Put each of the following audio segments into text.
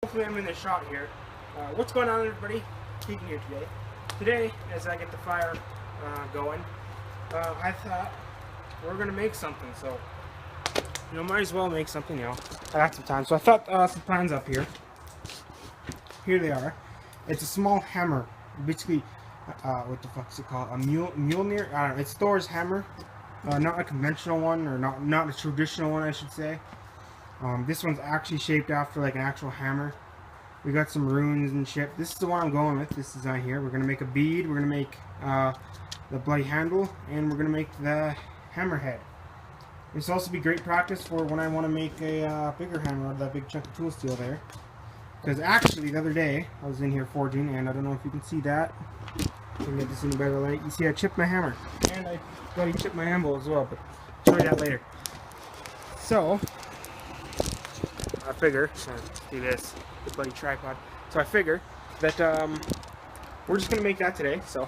Hopefully I'm in the shot here. What's going on, everybody? Speaking here today. Today, as I get the fire going, I thought we're going to make something, so, might as well make something, I got some time. So I thought some plans up here. Here they are. It's a small hammer. Basically, what the fuck is it called? A Mjölnir? I don't know. It's Thors hammer. Not a conventional one, or not a traditional one, I should say. This one's actually shaped after like an actual hammer. We got some runes and shit. This is the one I'm going with, this design here. We're going to make a bead, we're going to make the bloody handle, and we're going to make the hammerhead. This will also be great practice for when I want to make a bigger hammer out of that big chunk of tool steel there. Because actually, the other day, I was in here forging, and I don't know if you can see that. I can get this in a better light. You see I chipped my hammer. And I bloody chipped my anvil as well, but I'll show you that later. So, I figure, do this, the bloody tripod. So I figure that we're just gonna make that today. So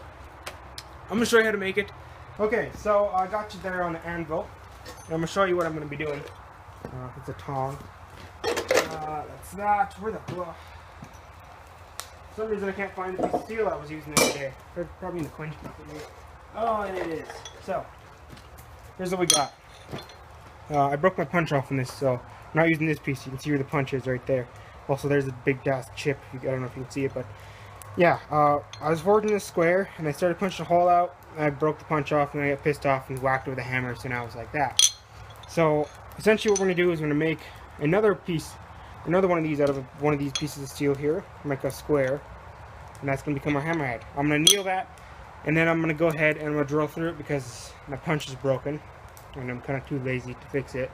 I'm gonna show you how to make it. Okay, so I got you there on the anvil. And I'm gonna show you what I'm gonna be doing. It's a tong. That's that. Where the blow? For some reason I can't find the piece of steel I was using the other day. Probably in the quench bucket here. Oh, and it is. So here's what we got. I broke my punch off in this, so I'm not using this piece. You can see where the punch is right there. Also, there's a big dust chip. I don't know if you can see it, but yeah. I was forging this square, and I started punching a hole out. And I broke the punch off, and I got pissed off and whacked it with a hammer, so now it's like that. So essentially what we're going to do is we're going to make another piece, another one of these out of one of these pieces of steel here, make a square, and that's going to become our hammerhead. I'm going to anneal that, and then I'm going to go ahead and I'm going to drill through it because my punch is broken, and I'm kind of too lazy to fix it.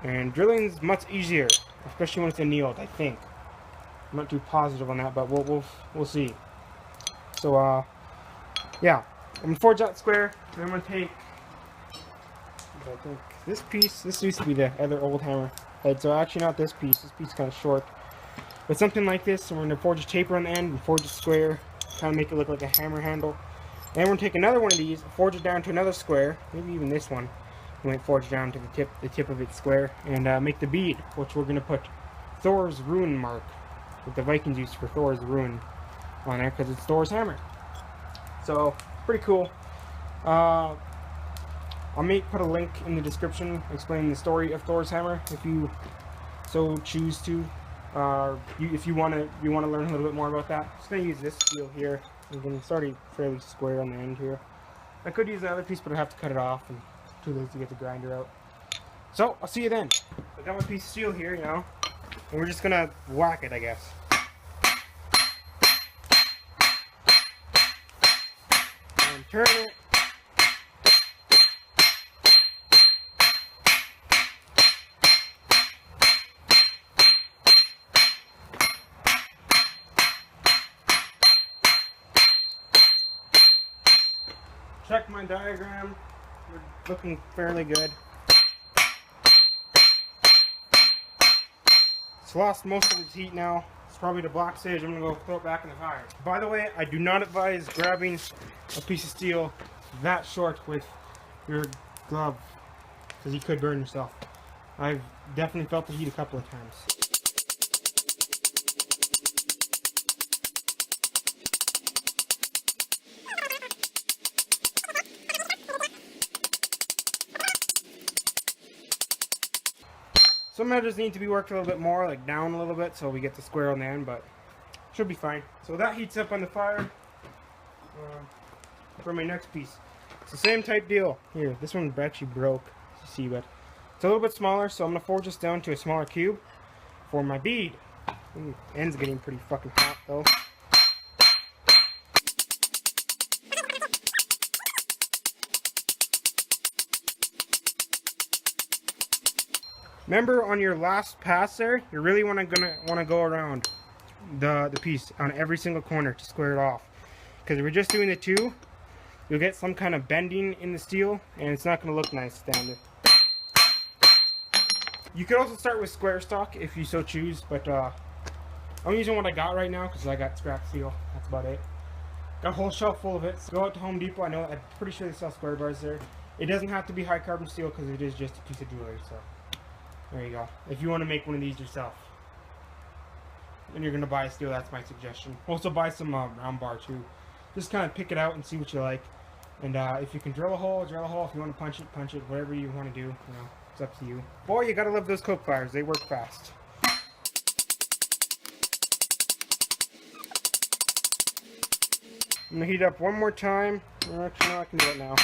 And drilling is much easier, especially when it's annealed, I think. I'm not too positive on that, but we'll see. So yeah, I'm going to forge that square, and I'm going to take, I think, this piece. This used to be the other old hammer head, so actually not this piece. This piece is kind of short. But something like this, and we're going to forge a taper on the end and forge a square, kind of make it look like a hammer handle. And we're going to take another one of these, forge it down to another square, maybe even this one. We might forge down to the tip of its square, and make the bead, which we're going to put Thors rune mark, what the Vikings used for Thors rune on there, because it's Thors hammer. So, pretty cool. I may put a link in the description explaining the story of Thor's hammer if you so choose to. If you want to learn a little bit more about that. I'm just gonna use this steel here. It's already fairly square on the end here. I could use the other piece, but I have to cut it off, and too lazy to get the grinder out. So I'll see you then. I got my piece of steel here, and we're just gonna whack it, I guess. And turn it. Check my diagram. We're looking fairly good. It's lost most of its heat now. It's probably the black sage. I'm gonna go throw it back in the fire. By the way, I do not advise grabbing a piece of steel that short with your glove, because you could burn yourself. I've definitely felt the heat a couple of times. Some edges need to be worked a little bit more, like down a little bit, so we get the square on the end, but should be fine. So that heats up on the fire for my next piece. It's the same type deal. Here, this one actually broke, as you see, but it's a little bit smaller, so I'm going to forge this down to a smaller cube for my bead. Ooh, end's getting pretty fucking hot, though. Remember, on your last pass there, you really want to go around the piece on every single corner to square it off. Because if we're just doing the two, you'll get some kind of bending in the steel, and it's not going to look nice down there. You could also start with square stock if you so choose, but I'm using what I got right now because I got scrap steel. That's about it. Got a whole shelf full of it. So go out to Home Depot. I'm pretty sure they sell square bars there. It doesn't have to be high carbon steel because it is just a piece of jewelry. So there you go. If you want to make one of these yourself. and you're gonna buy steel, that's my suggestion. Also buy some round bar too. Just kind of pick it out and see what you like. And if you can drill a hole, drill a hole. If you want to punch it. Whatever you want to do, you know, it's up to you. Boy, you gotta love those coke fires. They work fast. I'm gonna heat up one more time. Actually, no, I can do it now.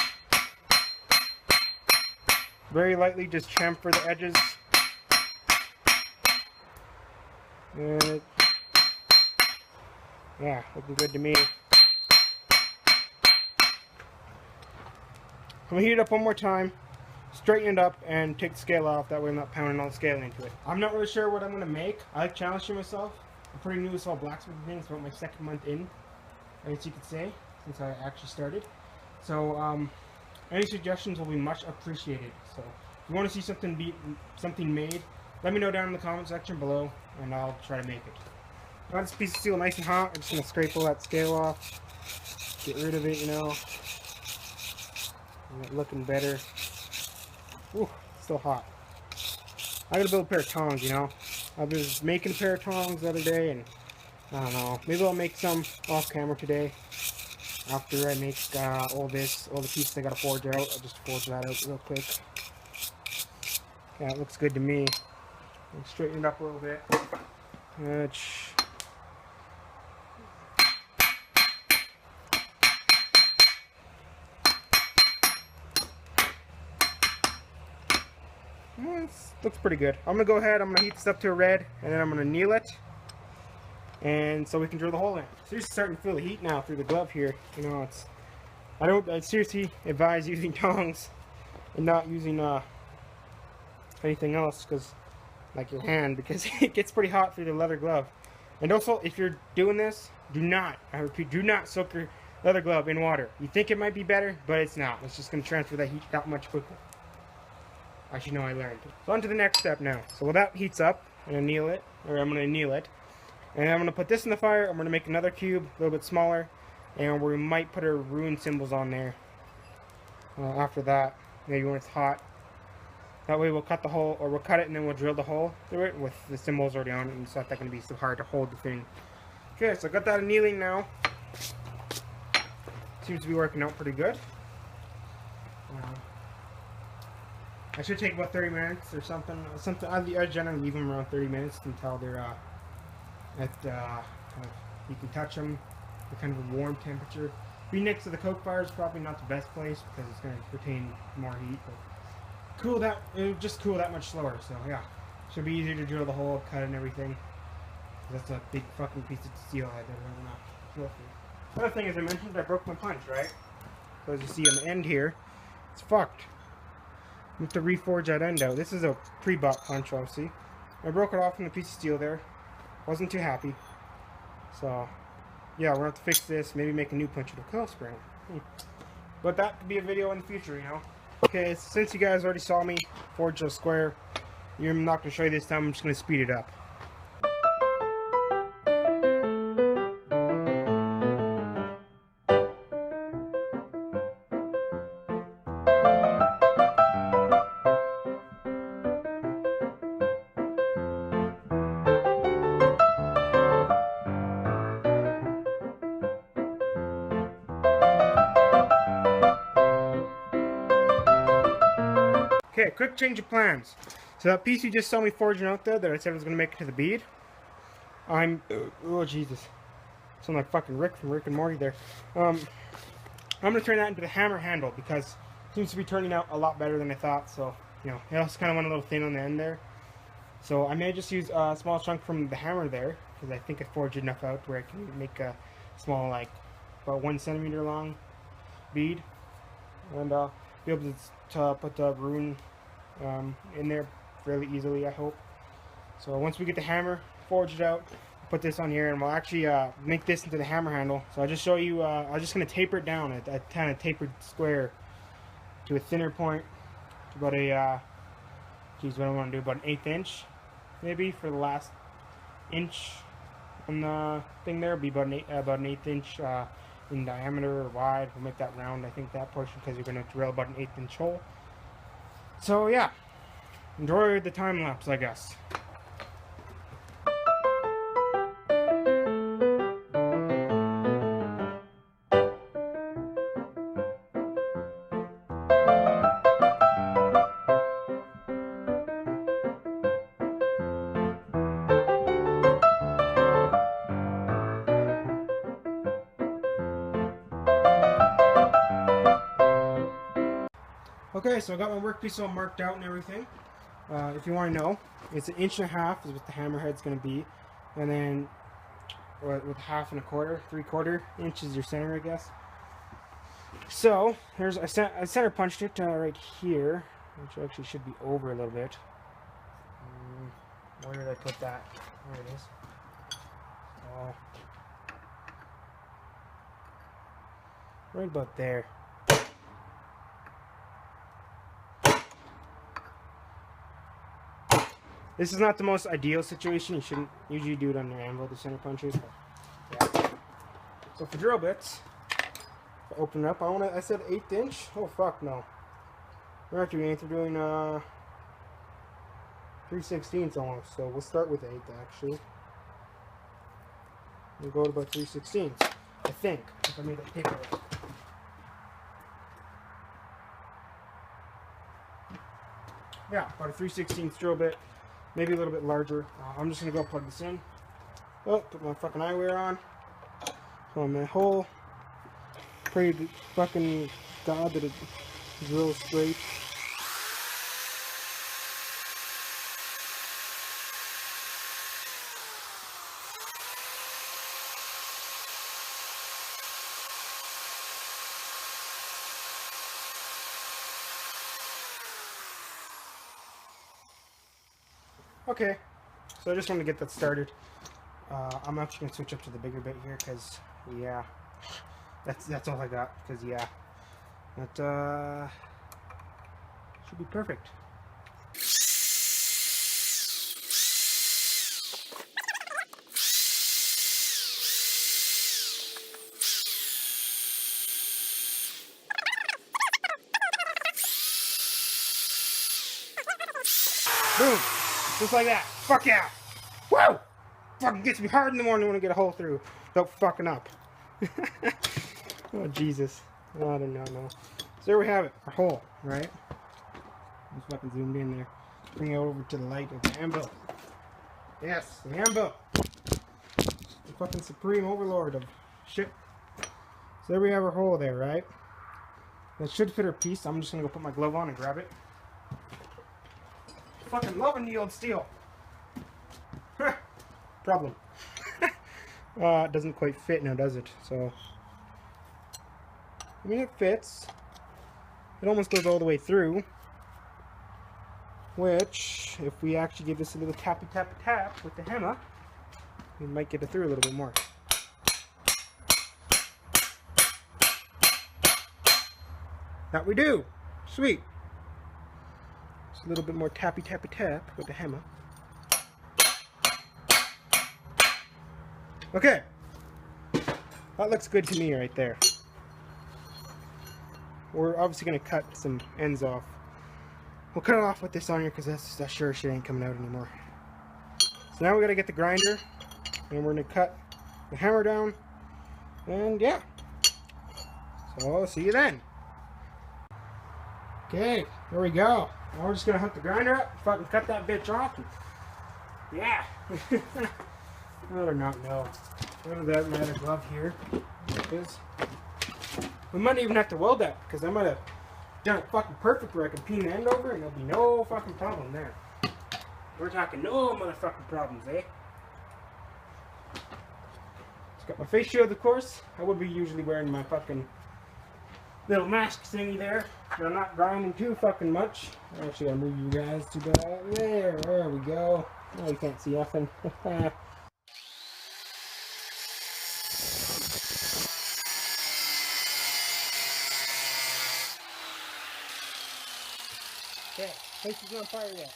Very lightly, just chamfer the edges. And yeah, looking good to me. I'm gonna heat it up one more time, straighten it up, and take the scale off. That way I'm not pounding all the scale into it. I'm not really sure what I'm gonna make. I like challenging myself. I'm pretty new to this whole blacksmithing thing. It's about my second month in, I guess you could say, since I actually started. So any suggestions will be much appreciated. So if you want to see something made, let me know down in the comment section below, and I'll try to make it. Got this piece of steel nice and hot. I'm just gonna scrape all that scale off, get rid of it, you know. And it looking better. Ooh, still hot. I gotta build a pair of tongs, you know. I was making a pair of tongs the other day, and I don't know. Maybe I'll make some off camera today. After I make all the pieces I gotta forge out, I'll just forge that out real quick. Yeah, it looks good to me. I'll straighten it up a little bit. Looks pretty good. I'm gonna go ahead, I'm gonna heat this up to a red, and then I'm gonna anneal it, and so we can drill the hole in. Seriously starting to feel the heat now through the glove here. You know, I seriously advise using tongs and not using anything else, because like your hand, because it gets pretty hot through the leather glove. And also, if you're doing this, do not, I repeat, do not soak your leather glove in water. You think it might be better, but it's not. It's just gonna transfer that heat that much quicker. Actually, no, I learned. So on to the next step now. So while that heats up, I'm going to anneal it, and I'm going to put this in the fire. I'm going to make another cube, a little bit smaller, and we might put our rune symbols on there. After that, maybe when it's hot. That way we'll cut the hole, or we'll cut it and then we'll drill the hole through it with the symbols already on it, and it's not going to be so hard to hold the thing. Okay, so I got that annealing now. Seems to be working out pretty good. I should take about 30 minutes or something. I generally leave them around 30 minutes until they're you can touch them. They're kind of a warm temperature. Being next to the coke fire is probably not the best place because it's going to retain more heat. But it'll just cool that much slower. So yeah, should be easier to drill the hole, cut it and everything. That's a big fucking piece of steel I did not drill through. Another thing, as I mentioned, I broke my punch, right? So as you see on the end here, it's fucked. I have to reforge that end out. This is a pre-bought punch, obviously. I broke it off from the piece of steel there. Wasn't too happy. So, yeah, we're going to have to fix this. Maybe make a new punch with a coil spring. But that could be a video in the future, you know. Okay, since you guys already saw me forge a square, I'm not going to show you this time. I'm just going to speed it up. Okay, quick change of plans. So that piece you just saw me forging out there that I said I was going to make it to the bead, oh Jesus, sound like fucking Rick from Rick and Morty there. I'm going to turn that into the hammer handle because it seems to be turning out a lot better than I thought. So, you know, it also kind of went a little thin on the end there. So I may just use a small chunk from the hammer there because I think I forged enough out where I can make a small, like, about 1 centimeter long bead. And be able to put the rune in there fairly easily, I hope. So once we get the hammer forged out, put this on here, and we'll actually make this into the hammer handle. So I'll just show you, I'm just going to taper it down, a kind of tapered square to a thinner point, to about a, geez, what do I want to do, about an 1/8 inch, maybe, for the last inch on the thing there. It'll be about an 1/8 inch in diameter or wide. We'll make that round, I think, that portion, because you're going to drill about an 1/8 inch hole. So yeah, enjoy the time lapse, I guess. Okay, so I got my workpiece all marked out and everything. If you want to know, it's 1.5 inches is what the hammerhead's going to be, and then with 1/2 and 1/4, 3/4 inches your center, I guess. So here's I center punched it right here, which actually should be over a little bit. Where did I put that? There it is. Oh, right about there. This is not the most ideal situation. You shouldn't usually do it on your anvil, the center punches. But yeah. So for drill bits, open it up. I said 1/8 inch. Oh fuck no. We're not doing 1/8. We're doing 3/16 almost. So we'll start with 1/8 actually. We'll go to about 3/16. I think if I made that paper. Yeah, about a 3/16 drill bit. Maybe a little bit larger. I'm just gonna go plug this in. Oh, put my fucking eyewear on. Put my hole. Pray to fucking God that it drills straight. Okay, so I just want to get that started. I'm actually going to switch up to the bigger bit here because, yeah, that's all I got. Because, yeah, that should be perfect. Boom! Just like that. Fuck yeah! Woo! Fucking gets me hard in the morning when I get a hole through without fucking up. Oh, Jesus. Oh, I don't know. No. So there we have it. Our hole, right? Just fucking zoomed in there. Bring it over to the light of the anvil. Yes, the anvil. The fucking supreme overlord of shit. So there we have our hole there, right? That should fit our piece. I'm just gonna go put my glove on and grab it. Fucking loving the old steel. Problem. It doesn't quite fit now, does it? So, I mean, it fits. It almost goes all the way through. Which, if we actually give this a little tappy tappy tap with the hammer, we might get it through a little bit more. That we do. Sweet. Just a little bit more tappy tappy tap with the hammer. Okay. That looks good to me right there. We're obviously going to cut some ends off. We'll cut it off with this on here because that sure shit ain't coming out anymore. So now we got to get the grinder and we're going to cut the hammer down. And yeah. So I'll see you then. Okay, there we go. Now we're just going to hook the grinder up, fucking cut that bitch off. And yeah. I do not know. What does that matter? Glove here. Because we might even have to weld that because I might have done it fucking perfect where I can peen the end over and there'll be no fucking problem there. We're talking no motherfucking problems, eh? Just got my face shield, of course. I would be usually wearing my fucking little mask thingy there. So I'm not grinding too fucking much. I actually gotta move you guys to the there we go. Oh, you can't see nothing. Okay, place is on fire yet.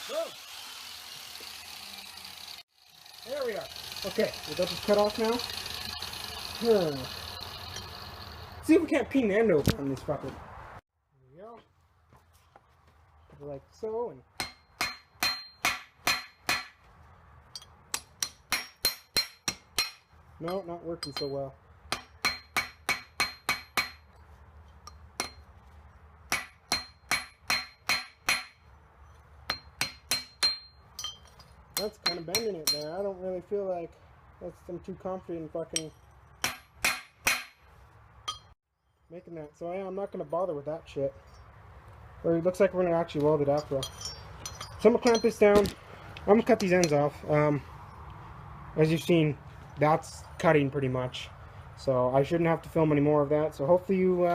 Boom. There we are. Okay, we got this cut off now. See if we can't peen the end over on this fucker. There we go. Put it like so, and no, not working so well. That's kind of bending it there. I don't really feel like I'm too confident in fucking making that. So yeah, I'm not going to bother with that shit. Or it looks like we're going to actually weld it after all. So I'm going to clamp this down. I'm going to cut these ends off. As you've seen, that's cutting pretty much. So I shouldn't have to film any more of that. So hopefully you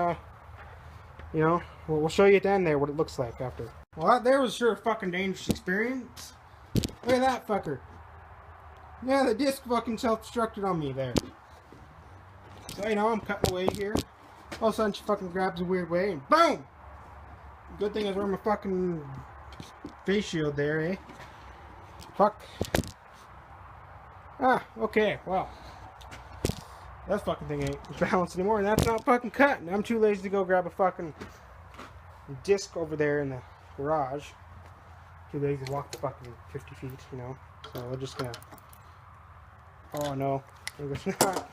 know, we'll show you at the end there what it looks like after. Well, that there was sure a fucking dangerous experience. Look at that fucker. Yeah, the disc fucking self-destructed on me there. So, you know, I'm cutting away here. All of a sudden she fucking grabs a weird way and boom! Good thing I was wearing my fucking face shield there, eh? Fuck. Ah, okay, well. That fucking thing ain't balanced anymore, and that's not fucking cut. And I'm too lazy to go grab a fucking disc over there in the garage. Too lazy to walk the fucking 50 feet, you know. So we're just gonna... Oh no, I guess not.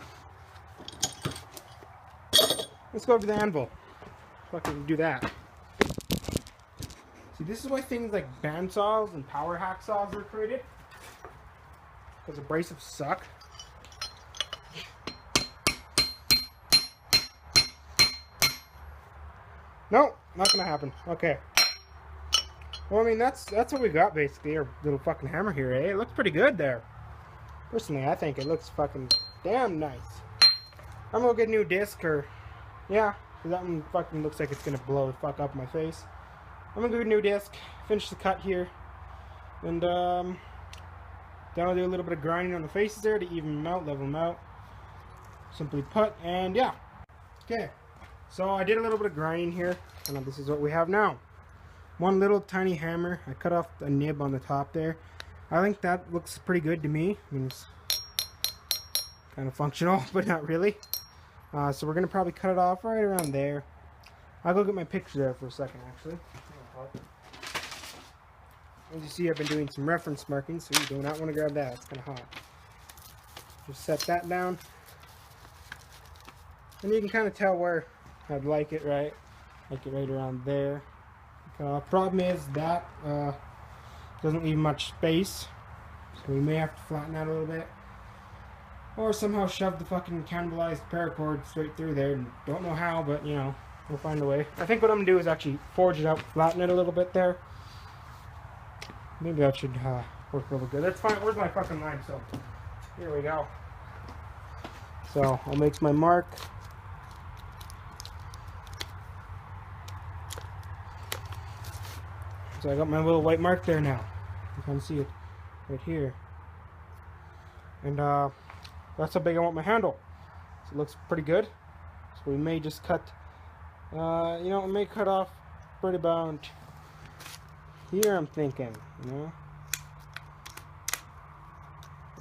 Let's go over to the anvil. Fucking do that. See, this is why things like bandsaws and power hacksaws were created. Because abrasives suck. No, not gonna happen. Okay. Well, I mean, that's what we got basically. Our little fucking hammer here, eh? It looks pretty good there. Personally, I think it looks fucking damn nice. I'm gonna get a new disc, or yeah, because that one fucking looks like it's gonna blow the fuck up my face. I'm gonna get a new disc, finish the cut here, and then I'll do a little bit of grinding on the faces there to even them out, level them out. Simply put, and yeah. Okay. So I did a little bit of grinding here, and this is what we have now. One little tiny hammer. I cut off a nib on the top there. I think that looks pretty good to me. I mean, it's kind of functional, but not really. So we're going to probably cut it off right around there. I'll go get my picture there for a second, actually. As you see, I've been doing some reference marking, so you do not want to grab that. It's kind of hot. Just set that down. And you can kind of tell where I'd like it, right? Like it right around there. Problem is that doesn't leave much space, so we may have to flatten that a little bit, or somehow shove the fucking cannibalized paracord straight through there. And don't know how, but you know, we'll find a way. I think what I'm gonna do is actually forge it out, flatten it a little bit there. Maybe that should work really good. That's fine. Where's my fucking line? So here we go. So I'll make my mark. So I got my little white mark there now. You can see it right here. And that's how big I want my handle. So it looks pretty good. So we may just cut, you know, we may cut off right about here, I'm thinking, you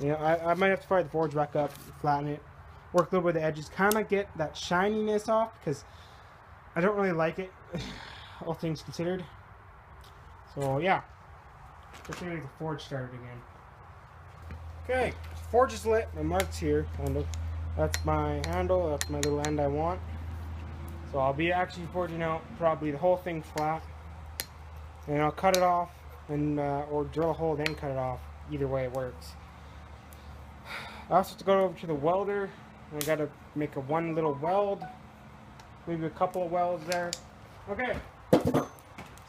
know. I might have to fire the forge back up, flatten it, work a little bit of the edges, kind of get that shininess off, because I don't really like it, all things considered. So yeah, let's get the forge started again. Okay, forge is lit. My mark's here. Kind of. That's my handle. That's my little end I want. So I'll be actually forging out probably the whole thing flat, and I'll cut it off, and or drill a hole then cut it off. Either way it works. I also have to go over to the welder. And I gotta make one little weld, maybe a couple of welds there. Okay.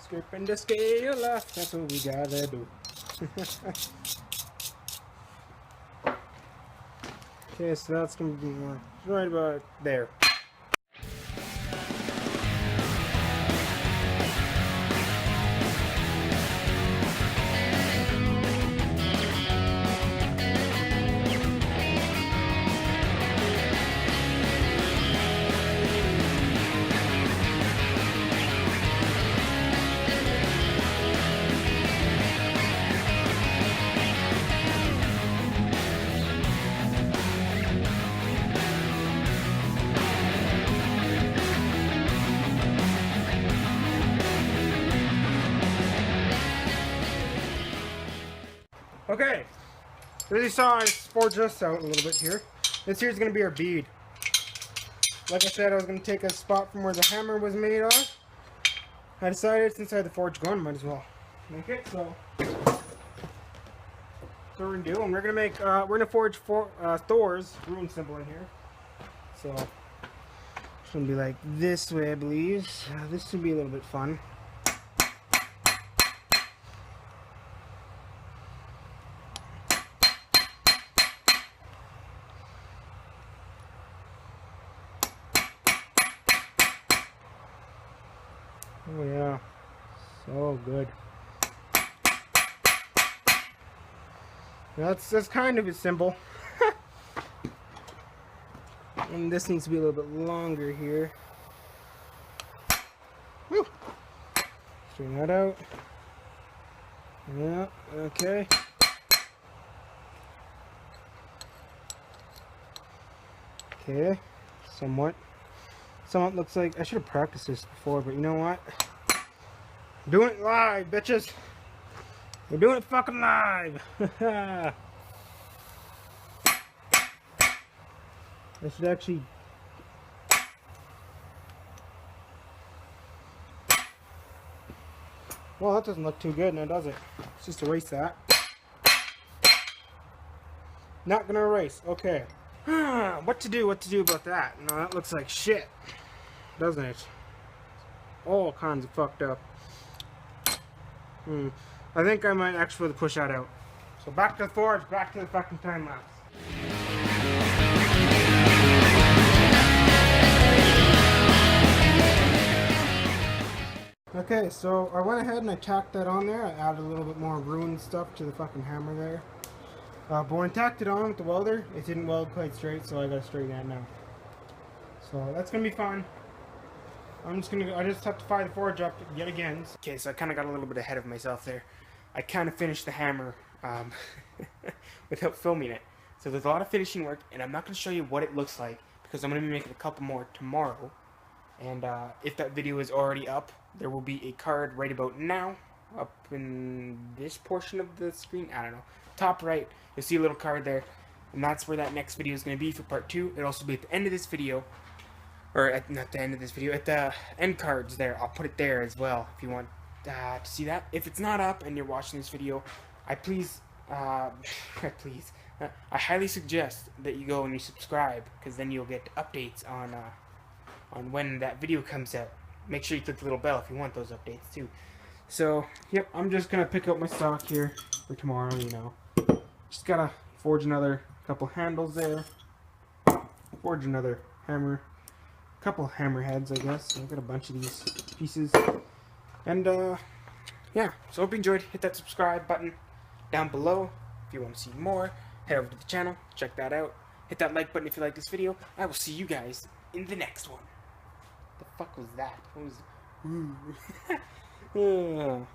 Stripping the scale off, that's what we gotta do. Okay, so that's gonna be more right about there. Okay, as you saw, I forged this out a little bit here. This here's going to be our bead. Like I said, I was going to take a spot from where the hammer was made off. I decided since I had the forge going, might as well make it. So that's what we're gonna do, and we're gonna forge Thors rune symbol in here. So it's gonna be like this way, I believe. This should be a little bit fun. Oh yeah, so good. That's kind of a symbol. And this needs to be a little bit longer here. Woo! Straighten that out. Yeah, okay. Okay, somewhat looks like I should have practiced this before, but you know what? I'm doing it live, bitches. We're doing it fucking live. I should actually. Well, that doesn't look too good now, does it? Let's just erase that. Not gonna erase. Okay. What to do about that? No, that looks like shit, doesn't it? All kinds of fucked up. I think I might actually push that out. So back to the forge, back to the fucking time lapse. Okay, so I went ahead and I tacked that on there. I added a little bit more rune stuff to the fucking hammer there. But when I tacked it on with the welder, it didn't weld quite straight, so I gotta straighten that now. So that's gonna be fun. I just have to fire the forge up yet again. Okay, so I kind of got a little bit ahead of myself there. I kind of finished the hammer without filming it. So there's a lot of finishing work, and I'm not going to show you what it looks like because I'm going to be making a couple more tomorrow. And if that video is already up, there will be a card right about now up in this portion of the screen. I don't know. Top right, you'll see a little card there, and that's where that next video is going to be for part 2. It'll also be at the end of this video. Or not the end of this video, at the end cards there. I'll put it there as well if you want to see that. If it's not up and you're watching this video, I highly suggest that you go and you subscribe, because then you'll get updates on when that video comes out. Make sure you click the little bell if you want those updates too. So, yep, I'm just gonna pick up my stock here for tomorrow. You know, just gotta forge another couple handles there. Forge another hammer. Couple hammerheads, I guess. I've got a bunch of these pieces. And, yeah. So hope you enjoyed. Hit that subscribe button down below if you want to see more. Head over to the channel. Check that out. Hit that like button if you like this video. I will see you guys in the next one. The fuck was that? What was... Ooh.